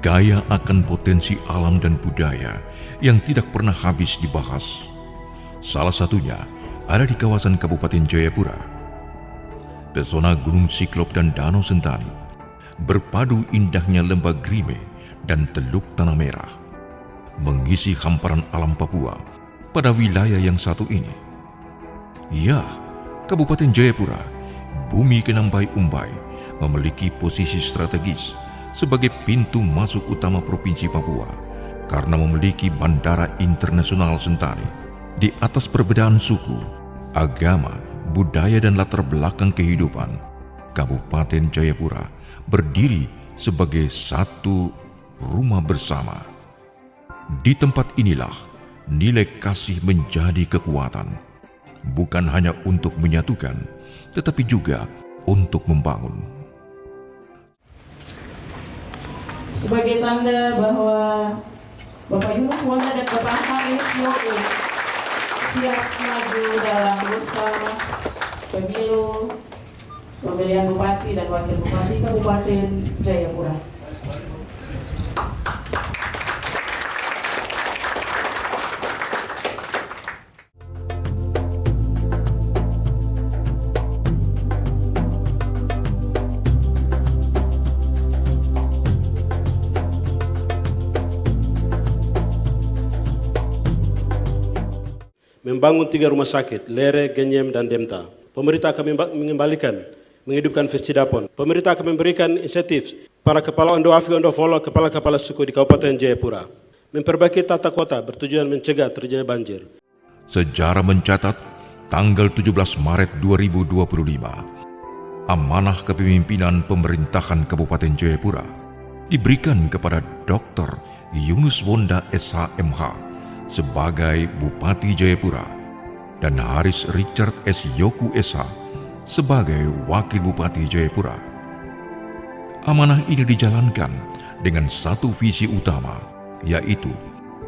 berdaya akan potensi alam dan budaya yang tidak pernah habis dibahas. Salah satunya ada di kawasan Kabupaten Jayapura. Pesona Gunung Siklop dan Danau Sentani berpadu indahnya Lembah Grime dan Teluk Tanah Merah mengisi hamparan alam Papua pada wilayah yang satu ini. Ya, Kabupaten Jayapura, bumi Kenambai Umbai, memiliki posisi strategis sebagai pintu masuk utama Provinsi Papua karena memiliki Bandara Internasional Sentani. Di atas perbedaan suku, agama, budaya dan latar belakang kehidupan, Kabupaten Jayapura berdiri sebagai satu rumah bersama. Di tempat inilah nilai kasih menjadi kekuatan, bukan hanya untuk menyatukan, tetapi juga untuk membangun. Sebagai tanda bahwa Bapak Yunus Wonda dan Bapak Haris Yoku siap maju dalam bursa pemilu pemilihan Bupati dan Wakil Bupati Kabupaten Jayapura. Membangun 3 rumah sakit, Lere, Genyem, dan Demta. Pemerintah akan menghidupkan Fescidapon. Pemerintah akan memberikan insentif para kepala Ondo Afi, Ondo Folo, kepala-kepala suku di Kabupaten Jayapura. Memperbaiki tata kota bertujuan mencegah terjadinya banjir. Sejarah mencatat tanggal 17 Maret 2025, amanah kepemimpinan pemerintahan Kabupaten Jayapura diberikan kepada Dr. Yunus Wonda SH.MH sebagai Bupati Jayapura dan Haris Richard S. Yoku SH sebagai Wakil Bupati Jayapura. Amanah ini dijalankan dengan satu visi utama, yaitu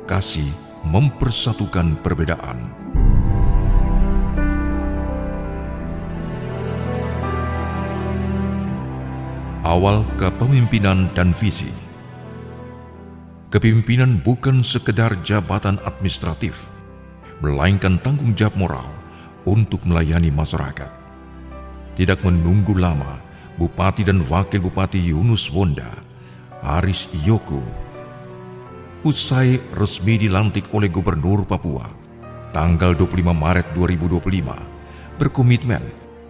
kasih mempersatukan perbedaan. Awal kepemimpinan dan visi. Kepemimpinan bukan sekedar jabatan administratif, melainkan tanggung jawab moral untuk melayani masyarakat. Tidak menunggu lama, Bupati dan Wakil Bupati Yunus Wonda, Haris Yoku, usai resmi dilantik oleh Gubernur Papua tanggal 25 Maret 2025, berkomitmen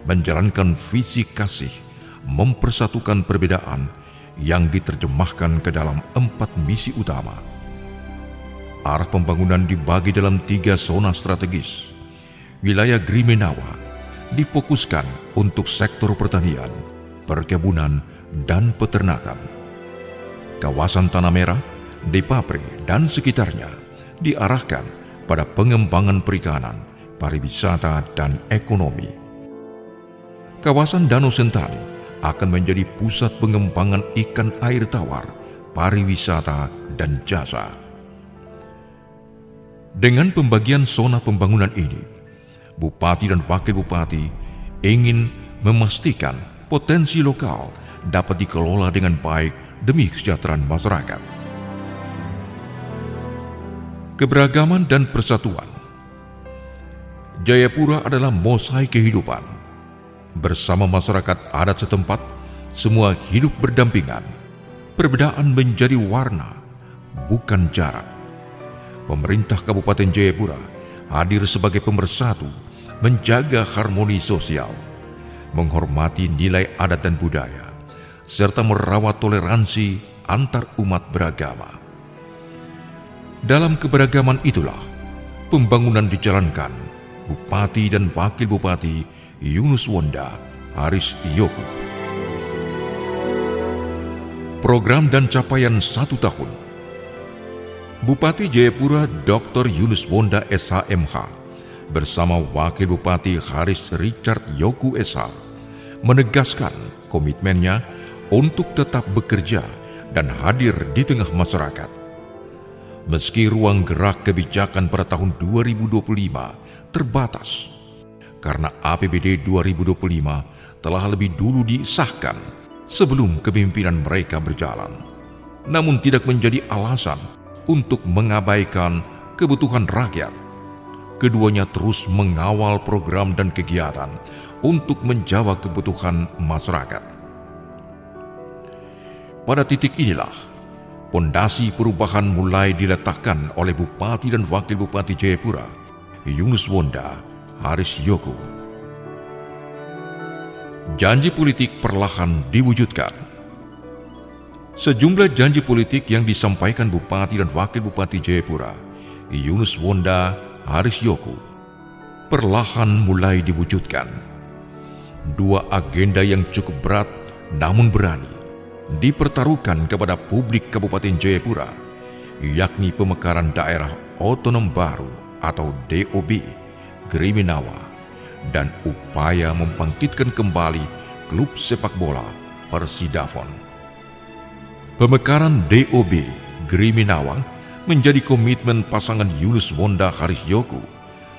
menjalankan visi kasih mempersatukan perbedaan yang diterjemahkan ke dalam 4 misi utama. Arah pembangunan dibagi dalam 3 zona strategis. Wilayah Grimenawa difokuskan untuk sektor pertanian, perkebunan, dan peternakan. Kawasan Tanah Merah, Depapre, dan sekitarnya diarahkan pada pengembangan perikanan, pariwisata, dan ekonomi. Kawasan Danau Sentani akan menjadi pusat pengembangan ikan air tawar, pariwisata, dan jasa. Dengan pembagian zona pembangunan ini, Bupati dan Wakil Bupati ingin memastikan potensi lokal dapat dikelola dengan baik demi kesejahteraan masyarakat. Keberagaman dan persatuan. Jayapura adalah mosaik kehidupan. Bersama masyarakat adat setempat, semua hidup berdampingan. Perbedaan menjadi warna, bukan jarak. Pemerintah Kabupaten Jayapura hadir sebagai pemersatu, menjaga harmoni sosial, menghormati nilai adat dan budaya, serta merawat toleransi antar umat beragama. Dalam keberagaman itulah pembangunan dijalankan Bupati dan Wakil Bupati Yunus Wonda, Haris Yoku. Program dan capaian 1 tahun. Bupati Jayapura Dr. Yunus Wonda SH.MH bersama Wakil Bupati Haris Richard Yoku SH menegaskan komitmennya untuk tetap bekerja dan hadir di tengah masyarakat. Meski ruang gerak kebijakan pada tahun 2025 terbatas, karena APBD 2025 telah lebih dulu disahkan sebelum kepemimpinan mereka berjalan. namun tidak menjadi alasan untuk mengabaikan kebutuhan rakyat. Keduanya terus mengawal program dan kegiatan untuk menjawab kebutuhan masyarakat. Pada titik inilah, pondasi perubahan mulai diletakkan oleh Bupati dan Wakil Bupati Jayapura, Yunus Wonda Harisyoku. Janji politik perlahan diwujudkan. Sejumlah janji politik yang disampaikan Bupati dan Wakil Bupati Jayapura, Yunus Wonda Harisyoku, perlahan mulai diwujudkan. Dua agenda yang cukup berat namun berani dipertaruhkan kepada publik Kabupaten Jayapura, yakni pemekaran daerah otonom baru atau DOB Griminawa dan upaya membangkitkan kembali klub sepak bola Persidafon. Pemekaran DOB Griminawa menjadi komitmen pasangan Yunus Wonda Harisyoku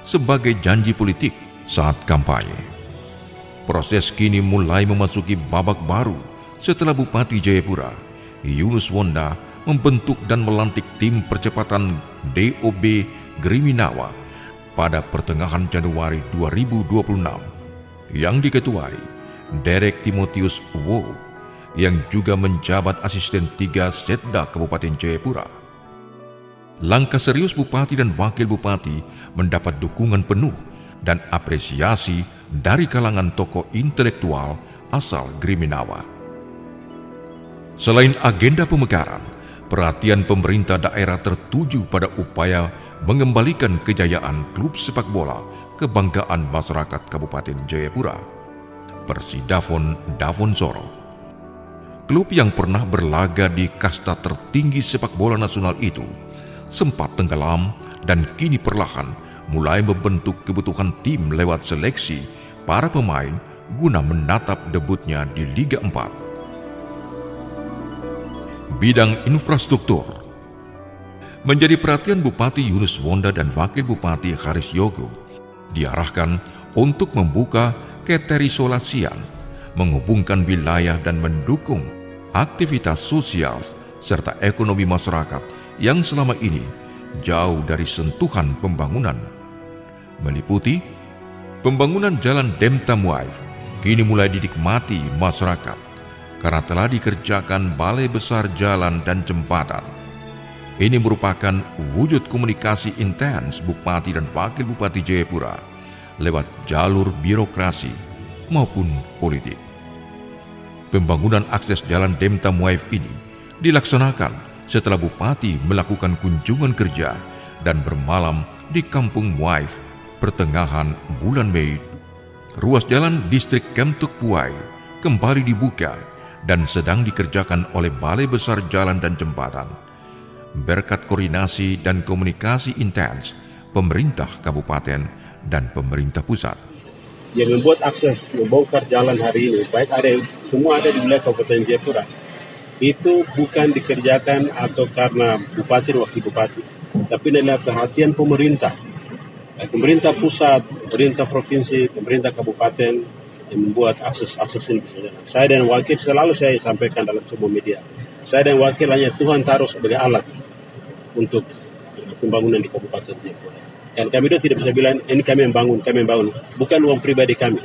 sebagai janji politik saat kampanye. Proses kini mulai memasuki babak baru setelah Bupati Jayapura, Yunus Wonda, membentuk dan melantik tim percepatan DOB Griminawa pada pertengahan Januari 2026 yang diketuai Derek Timotius Wo yang juga menjabat asisten 3 Setda Kabupaten Jayapura. Langkah serius Bupati dan Wakil Bupati mendapat dukungan penuh dan apresiasi dari kalangan tokoh intelektual asal Griminawa. Selain agenda pemekaran, perhatian pemerintah daerah tertuju pada upaya mengembalikan kejayaan klub sepak bola kebanggaan masyarakat Kabupaten Jayapura, Persidafon Davonsoro. Klub yang pernah berlaga di kasta tertinggi sepak bola nasional itu sempat tenggelam dan kini perlahan mulai membentuk kebutuhan tim lewat seleksi para pemain guna menatap debutnya di Liga 4. Bidang infrastruktur menjadi perhatian Bupati Yunus Wonda dan Wakil Bupati Harisyoku diarahkan untuk membuka keterisolasian, menghubungkan wilayah dan mendukung aktivitas sosial serta ekonomi masyarakat yang selama ini jauh dari sentuhan pembangunan. Meliputi pembangunan jalan Demta Muaif kini mulai dinikmati masyarakat karena telah dikerjakan balai besar jalan dan jembatan. Ini merupakan wujud komunikasi intens Bupati dan Wakil Bupati Jayapura lewat jalur birokrasi maupun politik. Pembangunan akses jalan Demta Muaif ini dilaksanakan setelah Bupati melakukan kunjungan kerja dan bermalam di Kampung Muaif pertengahan bulan Mei. Ruas jalan distrik Kemtuk Puai kembali dibuka dan sedang dikerjakan oleh Balai Besar Jalan dan Jembatan. Berkat koordinasi dan komunikasi intens pemerintah kabupaten dan pemerintah pusat. Yang membuat akses membongkar jalan hari ini, baik semua ada di wilayah Kabupaten Jayapura, itu bukan dikerjakan atau karena Bupati dan Wakil Bupati, tapi adalah perhatian pemerintah. Pemerintah pusat, pemerintah provinsi, pemerintah kabupaten, yang membuat akses ini bisa jalan. Saya dan wakil selalu saya sampaikan dalam semua media. Saya dan wakil hanya Tuhan taruh sebagai alat untuk pembangunan di Kabupaten Jayapura. Dan kami itu tidak bisa bilang ini kami yang bangun. Bukan uang pribadi kami.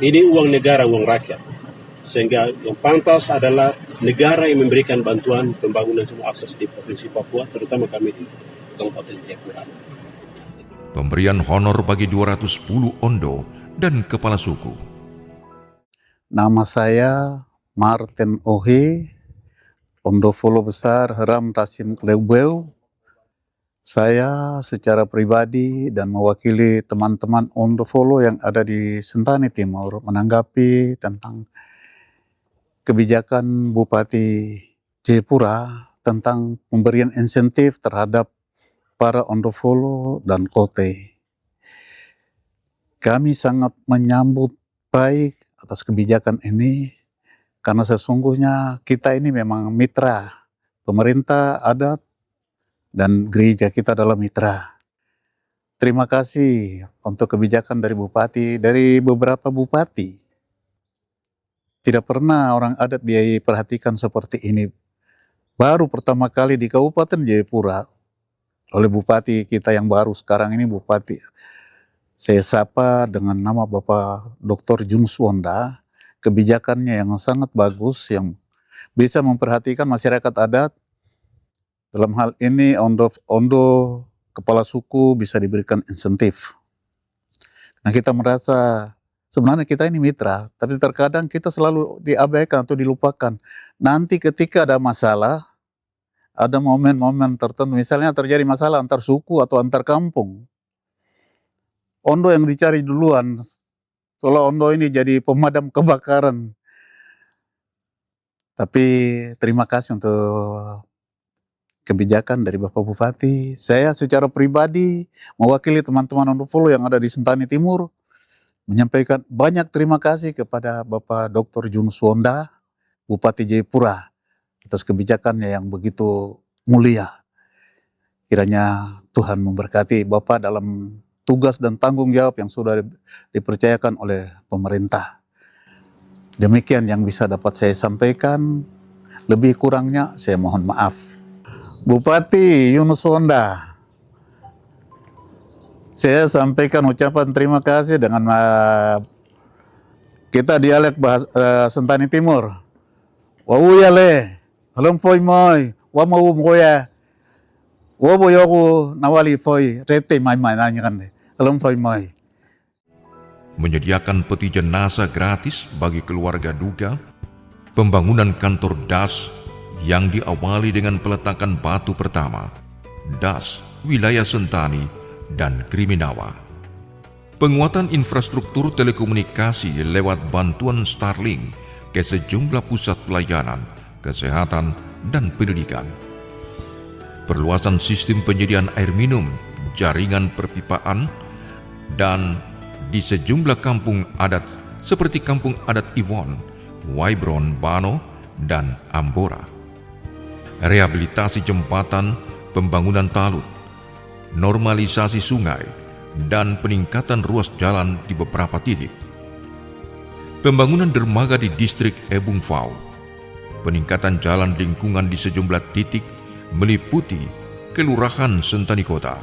Ini uang negara, uang rakyat. Sehingga yang pantas adalah negara yang memberikan bantuan pembangunan semua akses di Provinsi Papua, terutama kami di Kabupaten Jayapura. Pemberian honor bagi 210 ondo dan kepala suku. Nama saya Martin Ohe, Ondofolo Besar Heram Tasim Kleubeu. Saya secara pribadi dan mewakili teman-teman Ondofolo yang ada di Sentani Timur menanggapi tentang kebijakan Bupati Jayapura tentang pemberian insentif terhadap para Ondofolo dan Kote. Kami sangat menyambut baik atas kebijakan ini karena sesungguhnya kita ini memang mitra pemerintah adat dan gereja kita adalah mitra. Terima kasih untuk kebijakan dari Bupati, dari beberapa Bupati. Tidak pernah orang adat diperhatikan seperti ini. baru pertama kali di Kabupaten Jayapura oleh Bupati kita yang baru sekarang ini, Bupati saya sapa dengan nama Bapak Dr. Junus Wonda. Kebijakannya yang sangat bagus, yang bisa memperhatikan masyarakat adat. Dalam hal ini ondo kepala suku bisa diberikan insentif. Nah, kita merasa sebenarnya kita ini mitra, tapi terkadang kita selalu diabaikan atau dilupakan. Nanti ketika ada masalah, ada momen-momen tertentu, misalnya terjadi masalah antar suku atau antar kampung, ondo yang dicari duluan, seolah ondo ini jadi pemadam kebakaran. Tapi terima kasih untuk kebijakan dari Bapak Bupati. Saya secara pribadi mewakili teman-teman Ondofolo yang ada di Sentani Timur menyampaikan banyak terima kasih kepada Bapak Dr. Junus Wonda, Bupati Jayapura, atas kebijakannya yang begitu mulia. Kiranya Tuhan memberkati Bapak dalam tugas dan tanggung jawab yang sudah dipercayakan oleh pemerintah. Demikian yang bisa dapat saya sampaikan. Lebih kurangnya saya mohon maaf. Bupati Junus Wonda, saya sampaikan ucapan terima kasih dengan kita dialek Sentani Timur. Wawuya le, alam foy moy, wamau moya, waboyoku nawali foy, rete mai nanya kan le, alam foy moy. Menyediakan peti jenazah gratis bagi keluarga duka, pembangunan kantor DAS yang diawali dengan peletakan batu pertama, DAS wilayah Sentani dan Kriminawa. Penguatan infrastruktur telekomunikasi lewat bantuan Starlink ke sejumlah pusat pelayanan, kesehatan, dan pendidikan. Perluasan sistem penyediaan air minum, jaringan perpipaan, dan di sejumlah kampung adat seperti Kampung Adat Iwon, Waibron, Bano, dan Ambora. Rehabilitasi jembatan, pembangunan talut, normalisasi sungai, dan peningkatan ruas jalan di beberapa titik. Pembangunan dermaga di distrik Ebung Fau, peningkatan jalan lingkungan di sejumlah titik meliputi Kelurahan Sentani Kota,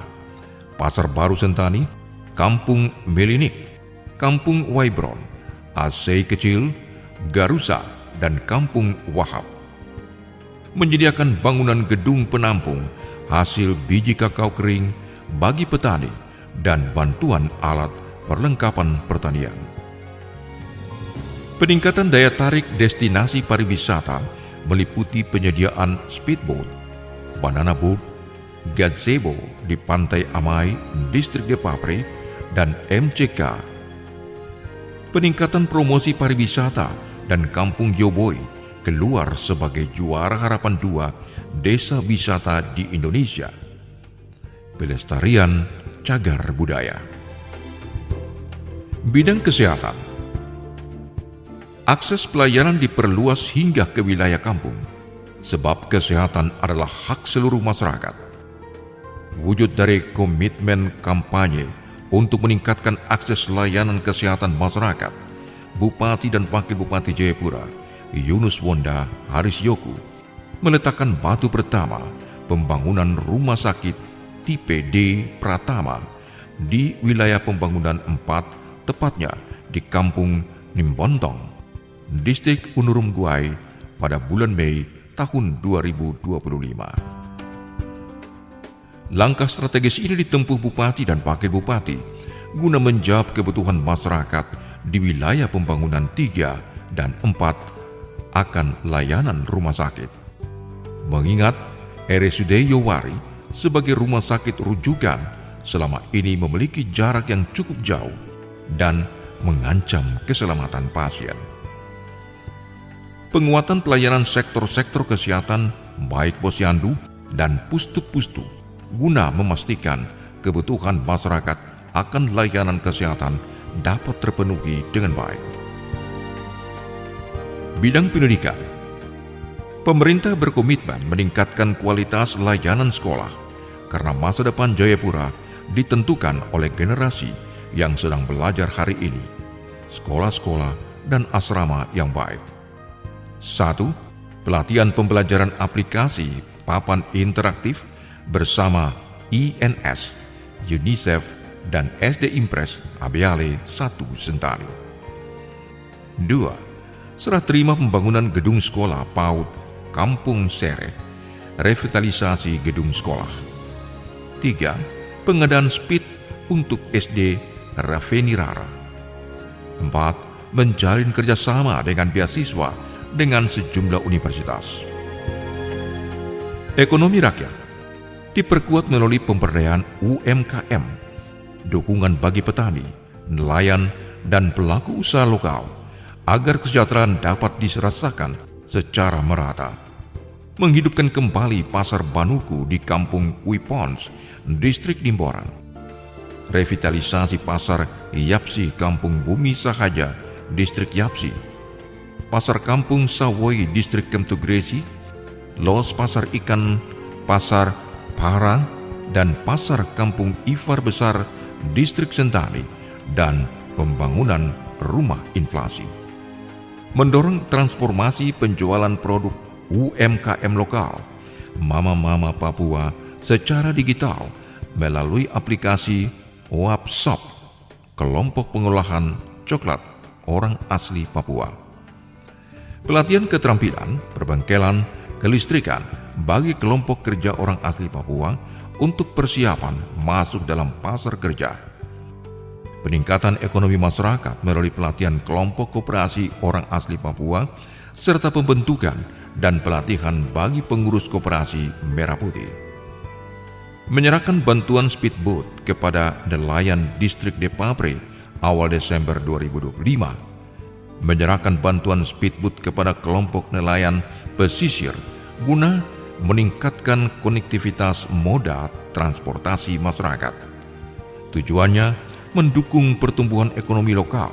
Pasar Baru Sentani, Kampung Melinik, Kampung Waibron, Asei Kecil, Garusa, dan Kampung Wahab. Menyediakan bangunan gedung penampung hasil biji kakao kering bagi petani dan bantuan alat perlengkapan pertanian. Peningkatan daya tarik destinasi pariwisata meliputi penyediaan speedboat, banana boat, gazebo di Pantai Amai, Distrik Depapre, dan MCK. Peningkatan promosi pariwisata dan Kampung Yoboi keluar sebagai juara harapan 2 desa wisata di Indonesia. Pelestarian cagar budaya. Bidang kesehatan. Akses pelayanan diperluas hingga ke wilayah kampung, sebab kesehatan adalah hak seluruh masyarakat. Wujud dari komitmen kampanye untuk meningkatkan akses layanan kesehatan masyarakat, Bupati dan Wakil Bupati Jayapura, Junus Wonda Harisyoku, meletakkan batu pertama pembangunan rumah sakit tipe D Pratama di wilayah pembangunan 4, tepatnya di Kampung Nimbontong, Distrik Unurum Guai pada bulan Mei tahun 2025. Langkah strategis ini ditempuh Bupati dan Wakil Bupati guna menjawab kebutuhan masyarakat di wilayah pembangunan 3 dan 4 akan layanan rumah sakit. Mengingat RSUD Yowari sebagai rumah sakit rujukan selama ini memiliki jarak yang cukup jauh dan mengancam keselamatan pasien. Penguatan pelayanan sektor-sektor kesehatan baik posyandu dan pustu-pustu guna memastikan kebutuhan masyarakat akan layanan kesehatan dapat terpenuhi dengan baik. Bidang pendidikan. Pemerintah berkomitmen meningkatkan kualitas layanan sekolah karena masa depan Jayapura ditentukan oleh generasi yang sedang belajar hari ini, sekolah-sekolah dan asrama yang baik. 1. pelatihan pembelajaran aplikasi papan interaktif bersama INS, UNICEF, dan SD Impres Abeale 1 Sentani. 2. Serah terima pembangunan gedung sekolah PAUD Kampung Sere, revitalisasi gedung sekolah. 3. Pengadaan speed untuk SD Raveni Rara. 4. Menjalin kerjasama dengan beasiswa dengan sejumlah universitas. Ekonomi rakyat diperkuat melalui pemberdayaan UMKM, dukungan bagi petani, nelayan, dan pelaku usaha lokal agar kesejahteraan dapat dirasakan secara merata. Menghidupkan kembali pasar Banuku di Kampung Kuipons, Distrik Dimboran. Revitalisasi pasar Yapsi Kampung Bumi Sahaja, Distrik Yapsi. Pasar Kampung Sawoi, Distrik Kemtugresi. Los pasar ikan Pasar Parang dan pasar Kampung Ifar Besar, Distrik Sentani, dan pembangunan rumah inflasi. Mendorong transformasi penjualan produk UMKM lokal, Mama-Mama Papua secara digital melalui aplikasi OAPSOP, kelompok pengolahan coklat orang asli Papua. Pelatihan keterampilan, perbengkelan, kelistrikan bagi kelompok kerja orang asli Papua untuk persiapan masuk dalam pasar kerja. Peningkatan ekonomi masyarakat melalui pelatihan kelompok koperasi orang asli Papua serta pembentukan dan pelatihan bagi pengurus koperasi Merah Putih. Menyerahkan bantuan speedboat kepada nelayan Distrik Depapre awal Desember 2025. Menyerahkan bantuan speedboat kepada kelompok nelayan pesisir guna meningkatkan konektivitas moda transportasi masyarakat. Tujuannya mendukung pertumbuhan ekonomi lokal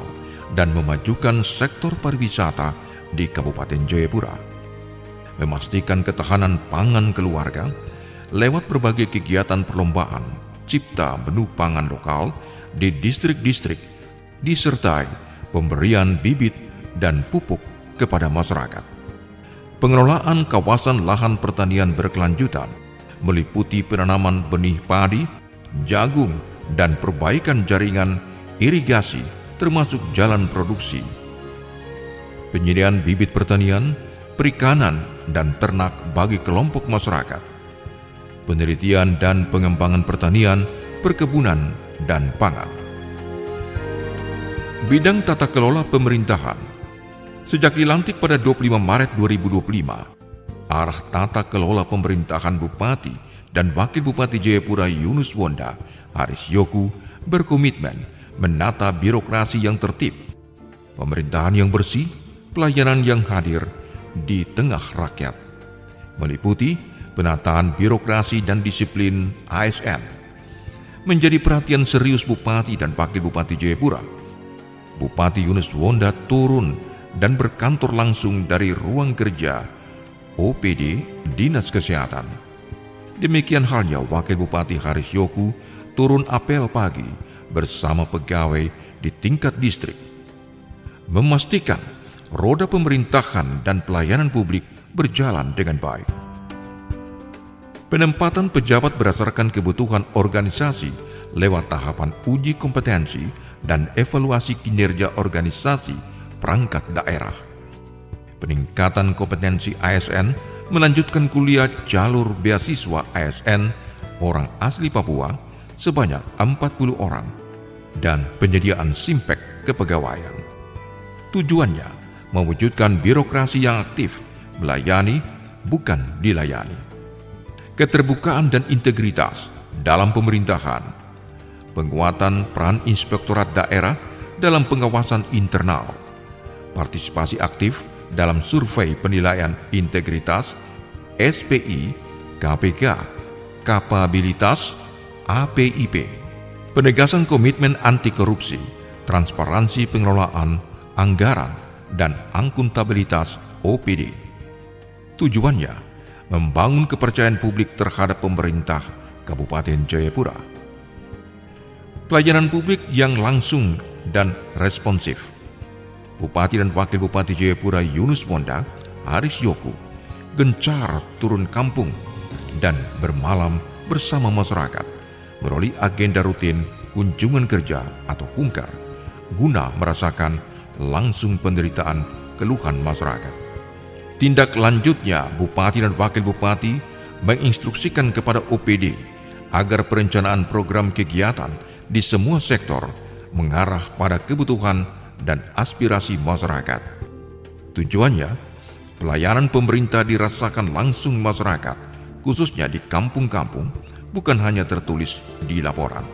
dan memajukan sektor pariwisata di Kabupaten Jayapura. Memastikan ketahanan pangan keluarga lewat berbagai kegiatan perlombaan cipta menu pangan lokal di distrik-distrik, disertai pemberian bibit dan pupuk kepada masyarakat. Pengelolaan kawasan lahan pertanian berkelanjutan meliputi penanaman benih padi, jagung, dan perbaikan jaringan irigasi termasuk jalan produksi. Penyediaan bibit pertanian, perikanan, dan ternak bagi kelompok masyarakat. Penelitian dan pengembangan pertanian, perkebunan, dan pangan. Bidang tata kelola pemerintahan. Sejak dilantik pada 25 Maret 2025, arah tata kelola pemerintahan Bupati dan Wakil Bupati Jayapura Yunus Wonda, Haris Yoku, berkomitmen menata birokrasi yang tertib, pemerintahan yang bersih, pelayanan yang hadir di tengah rakyat. Meliputi penataan birokrasi dan disiplin ASN. Menjadi perhatian serius Bupati dan Wakil Bupati Jayapura. Bupati Yunus Wonda turun dan berkantor langsung dari ruang kerja OPD Dinas Kesehatan. Demikian halnya Wakil Bupati Haris Yoku turun apel pagi bersama pegawai di tingkat distrik. Memastikan roda pemerintahan dan pelayanan publik berjalan dengan baik. Penempatan pejabat berdasarkan kebutuhan organisasi lewat tahapan uji kompetensi dan evaluasi kinerja organisasi perangkat daerah. Peningkatan kompetensi ASN melanjutkan kuliah jalur beasiswa ASN orang asli Papua sebanyak 40 orang dan penyediaan simpek kepegawaian. Tujuannya mewujudkan birokrasi yang aktif, melayani bukan dilayani. Keterbukaan dan integritas dalam pemerintahan. Penguatan peran inspektorat daerah dalam pengawasan internal. Partisipasi aktif dalam survei penilaian integritas, SPI, KPK, kapabilitas, APIP. Penegasan komitmen anti korupsi, transparansi pengelolaan, anggaran, dan akuntabilitas OPD. Tujuannya membangun kepercayaan publik terhadap pemerintah Kabupaten Jayapura. Pelayanan publik yang langsung dan responsif. Bupati dan Wakil Bupati Jayapura Yunus Wonda, Haris Yoku, gencar turun kampung dan bermalam bersama masyarakat melalui agenda rutin kunjungan kerja atau kunker guna merasakan langsung penderitaan keluhan masyarakat. Tindak lanjutnya, Bupati dan Wakil Bupati menginstruksikan kepada OPD agar perencanaan program kegiatan di semua sektor mengarah pada kebutuhan dan aspirasi masyarakat. Tujuannya, pelayanan pemerintah dirasakan langsung masyarakat, khususnya di kampung-kampung, bukan hanya tertulis di laporan.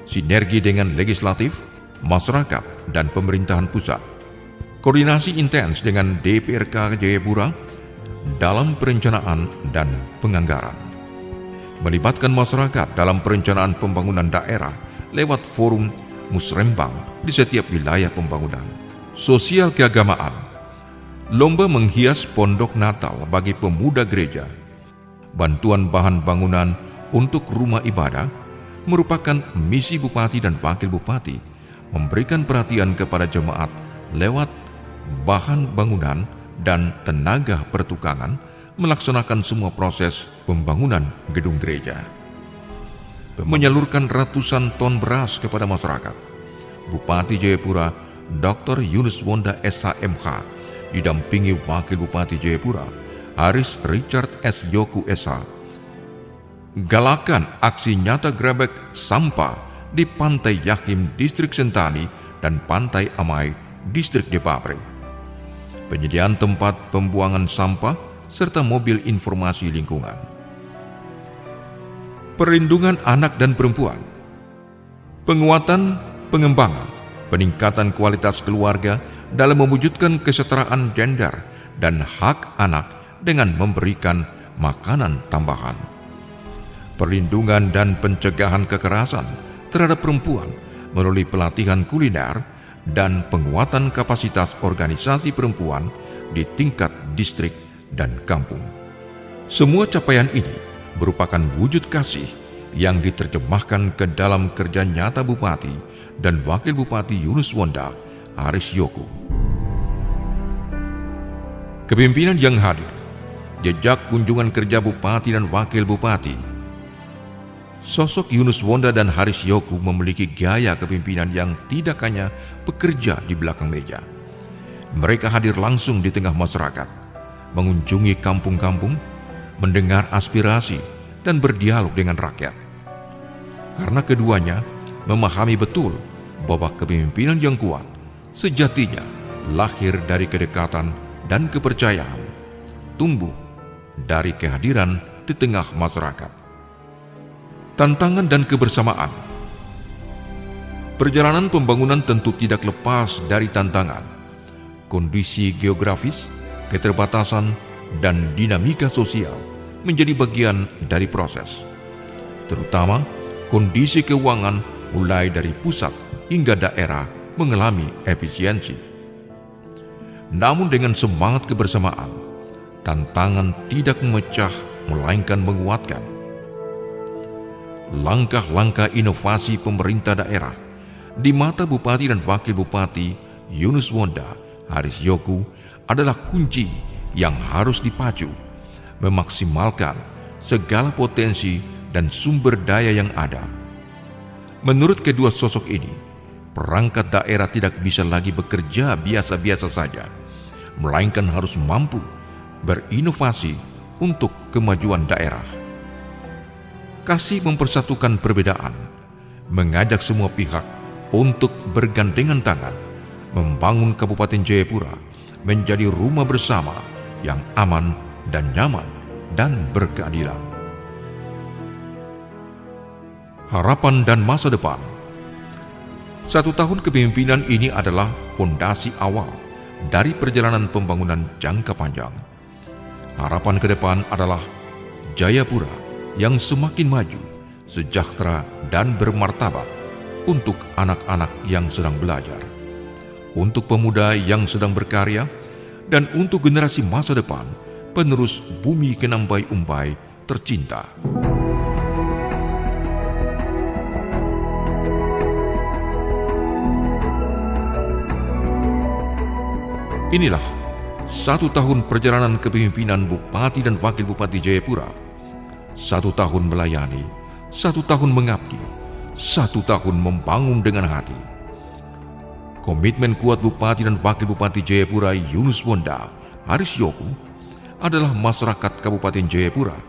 Sinergi dengan legislatif, masyarakat, dan pemerintahan pusat. Koordinasi intens dengan DPRK Jayapura dalam perencanaan dan penganggaran. Melibatkan masyarakat dalam perencanaan pembangunan daerah lewat forum musrembang di setiap wilayah pembangunan. Sosial keagamaan. Lomba menghias pondok Natal bagi pemuda gereja. Bantuan bahan bangunan untuk rumah ibadah merupakan misi Bupati dan Wakil Bupati memberikan perhatian kepada jemaat lewat bahan bangunan dan tenaga pertukangan melaksanakan semua proses pembangunan gedung gereja. Menyalurkan ratusan ton beras kepada masyarakat. Bupati Jayapura Dr. Yunus Wonda SHMH didampingi Wakil Bupati Jayapura Haris Richard S. Yoku SH galakan aksi nyata grebek sampah di Pantai Yakim Distrik Sentani dan Pantai Amai Distrik Depapre. Penyediaan tempat pembuangan sampah serta mobil informasi lingkungan. Perlindungan anak dan perempuan. Penguatan, pengembangan, peningkatan kualitas keluarga dalam mewujudkan kesetaraan gender dan hak anak dengan memberikan makanan tambahan. Perlindungan dan pencegahan kekerasan terhadap perempuan melalui pelatihan kuliner dan penguatan kapasitas organisasi perempuan di tingkat distrik dan kampung. Semua capaian ini merupakan wujud kasih yang diterjemahkan ke dalam kerja nyata Bupati dan Wakil Bupati Yunus Wonda Haris Yoku. Kepemimpinan yang hadir, jejak kunjungan kerja Bupati dan Wakil Bupati. Sosok Yunus Wonda dan Haris Yoku memiliki gaya kepemimpinan yang tidak hanya bekerja di belakang meja. Mereka hadir langsung di tengah masyarakat, mengunjungi kampung-kampung, mendengar aspirasi, dan berdialog dengan rakyat. Karena keduanya memahami betul bahwa kepemimpinan yang kuat sejatinya lahir dari kedekatan dan kepercayaan, tumbuh dari kehadiran di tengah masyarakat. Tantangan dan kebersamaan. Perjalanan pembangunan tentu tidak lepas dari tantangan. Kondisi geografis, keterbatasan, dan dinamika sosial menjadi bagian dari proses. Terutama kondisi keuangan mulai dari pusat hingga daerah mengalami efisiensi. Namun dengan semangat kebersamaan, tantangan tidak memecah melainkan menguatkan. Langkah-langkah inovasi pemerintah daerah di mata Bupati dan Wakil Bupati Yunus Wonda Haris Yoku adalah kunci yang harus dipacu, memaksimalkan segala potensi dan sumber daya yang ada. Menurut kedua sosok ini, perangkat daerah tidak bisa lagi bekerja biasa-biasa saja, melainkan harus mampu berinovasi untuk kemajuan daerah. Kasih mempersatukan perbedaan, mengajak semua pihak untuk bergandengan tangan, membangun Kabupaten Jayapura menjadi rumah bersama yang aman dan nyaman dan berkeadilan. Harapan dan masa depan. 1 tahun kepemimpinan ini adalah fondasi awal dari perjalanan pembangunan jangka panjang. Harapan ke depan adalah Jayapura yang semakin maju, sejahtera dan bermartabat untuk anak-anak yang sedang belajar, untuk pemuda yang sedang berkarya, dan untuk generasi masa depan, penerus bumi Kenambai Umbai tercinta. Inilah 1 tahun perjalanan kepemimpinan Bupati dan Wakil Bupati Jayapura, 1 tahun melayani, 1 tahun mengabdi, 1 tahun membangun dengan hati. Komitmen kuat Bupati dan Wakil Bupati Jayapura Yunus Wonda Haris Yoku adalah masyarakat Kabupaten Jayapura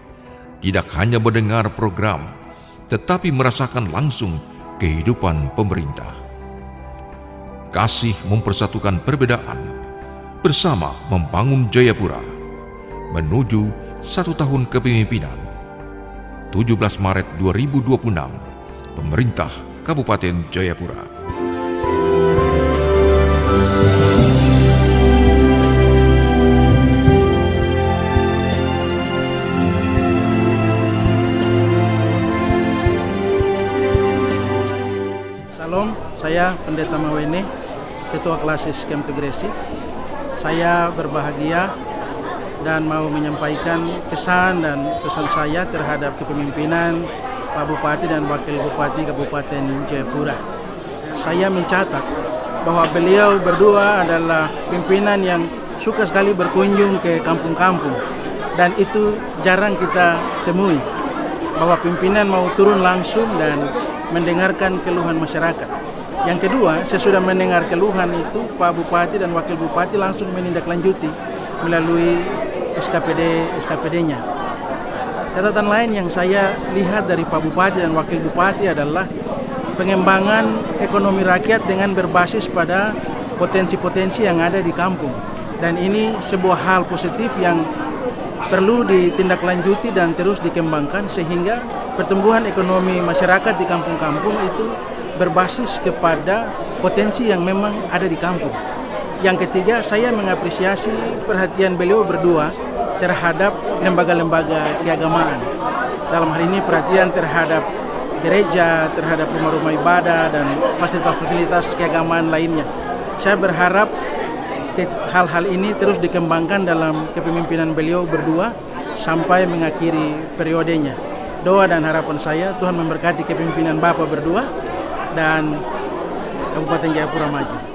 tidak hanya mendengar program, tetapi merasakan langsung kehidupan pemerintah. Kasih mempersatukan perbedaan, bersama membangun Jayapura, menuju 1 tahun kepemimpinan. 17 Maret 2026, Pemerintah Kabupaten Jayapura. Salam, saya Pendeta Mawene, Ketua Klasis Kemtegresi. Saya berbahagia dan mau menyampaikan kesan dan pesan saya terhadap kepemimpinan Pak Bupati dan Wakil Bupati Kabupaten Jayapura. Saya mencatat bahwa beliau berdua adalah pimpinan yang suka sekali berkunjung ke kampung-kampung, dan itu jarang kita temui, bahwa pimpinan mau turun langsung dan mendengarkan keluhan masyarakat. Yang kedua, sesudah mendengar keluhan itu, Pak Bupati dan Wakil Bupati langsung menindaklanjuti melalui SKPD-nya. Catatan lain yang saya lihat dari Pak Bupati dan Wakil Bupati adalah pengembangan ekonomi rakyat dengan berbasis pada potensi-potensi yang ada di kampung. Dan ini sebuah hal positif yang perlu ditindaklanjuti dan terus dikembangkan, sehingga pertumbuhan ekonomi masyarakat di kampung-kampung itu berbasis kepada potensi yang memang ada di kampung. Yang ketiga, saya mengapresiasi perhatian beliau berdua terhadap lembaga-lembaga keagamaan. Dalam hal ini perhatian terhadap gereja, terhadap rumah-rumah ibadah, dan fasilitas-fasilitas keagamaan lainnya. Saya berharap hal-hal ini terus dikembangkan dalam kepemimpinan beliau berdua sampai mengakhiri periodenya. Doa dan harapan saya, Tuhan memberkati kepemimpinan Bapak berdua dan Kabupaten Jayapura maju.